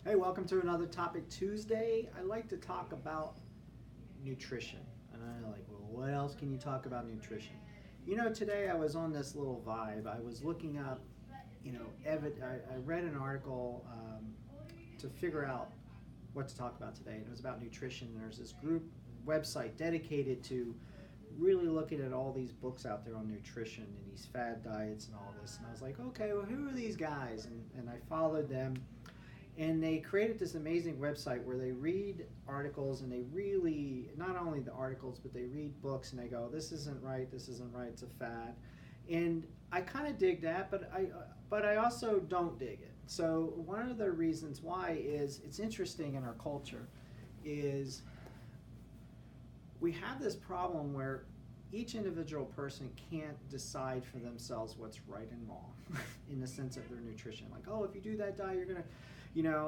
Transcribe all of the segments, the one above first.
Hey, welcome to another Topic Tuesday. I like to talk about nutrition. And I'm like, well, what else can you talk about nutrition? Today I was on this little vibe. I was looking up, I read an article to figure out what to talk about today. And it was about nutrition. There's this group website dedicated to really looking at all these books out there on nutrition and these fad diets and all this. And I was like, okay, well, who are these guys? And I followed them. And they created this amazing website where they read articles and they really, not only the articles, but they read books and they go, this isn't right, it's a fad. And I kind of dig that, but I also don't dig it. So one of the reasons why is it's interesting in our culture is we have this problem where each individual person can't decide for themselves what's right and wrong in the sense of their nutrition. Like, oh, if you do that diet, you're going to,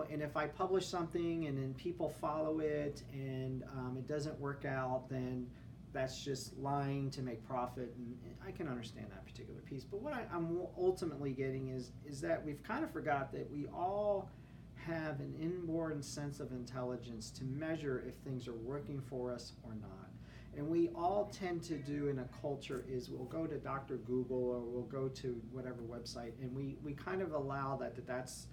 and if I publish something and then people follow it and it doesn't work out, then that's just lying to make profit. And I can understand that particular piece. But what I'm ultimately getting is that we've kind of forgot that we all have an inborn sense of intelligence to measure if things are working for us or not. And we all tend to do in a culture is we'll go to Dr. Google or we'll go to whatever website and we kind of allow that's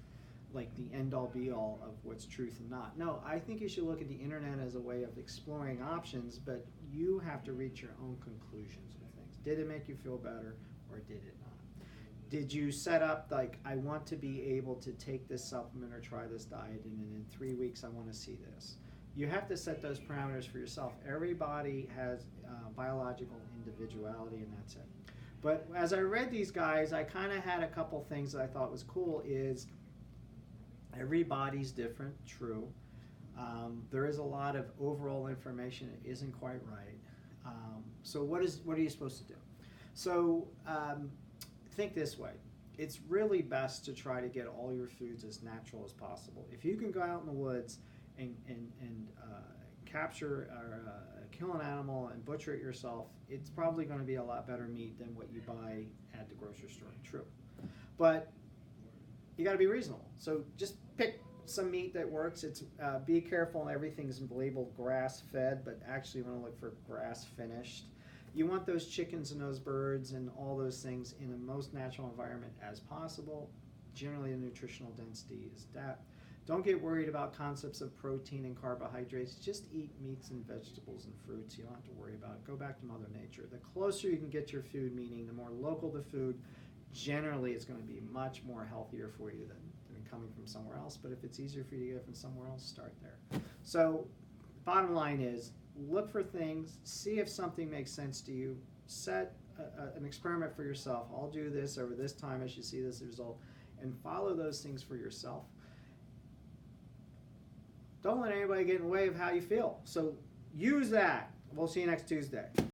like the end-all be-all of what's truth and not. No, I think you should look at the internet as a way of exploring options, but you have to reach your own conclusions with things. Did it make you feel better or did it not? Did you set up like, I want to be able to take this supplement or try this diet and then in 3 weeks I want to see this? You have to set those parameters for yourself. Everybody has biological individuality and that's it. But as I read these guys, I kind of had a couple things that I thought was cool is everybody's different, true. There is a lot of overall information that isn't quite right. So what are you supposed to do? So think this way. It's really best to try to get all your foods as natural as possible. If you can go out in the woods and capture or kill an animal and butcher it yourself, it's probably going to be a lot better meat than what you buy at the grocery store. True. But you got to be reasonable. So just pick some meat that works. It's be careful. Everything's labeled grass-fed, but actually you want to look for grass-finished. You want those chickens and those birds and all those things in the most natural environment as possible. Generally, the nutritional density is that. Don't get worried about concepts of protein and carbohydrates. Just eat meats and vegetables and fruits. You don't have to worry about it. Go back to Mother Nature. The closer you can get your food, meaning the more local the food, generally it's going to be much more healthier for you than coming from somewhere else. But if it's easier for you to get from somewhere else, start there. So bottom line is look for things, see if something makes sense to you, set an experiment for yourself. I'll do this over this time as you see this result, and follow those things for yourself. Don't let anybody get in the way of how you feel. So use that. We'll see you next Tuesday.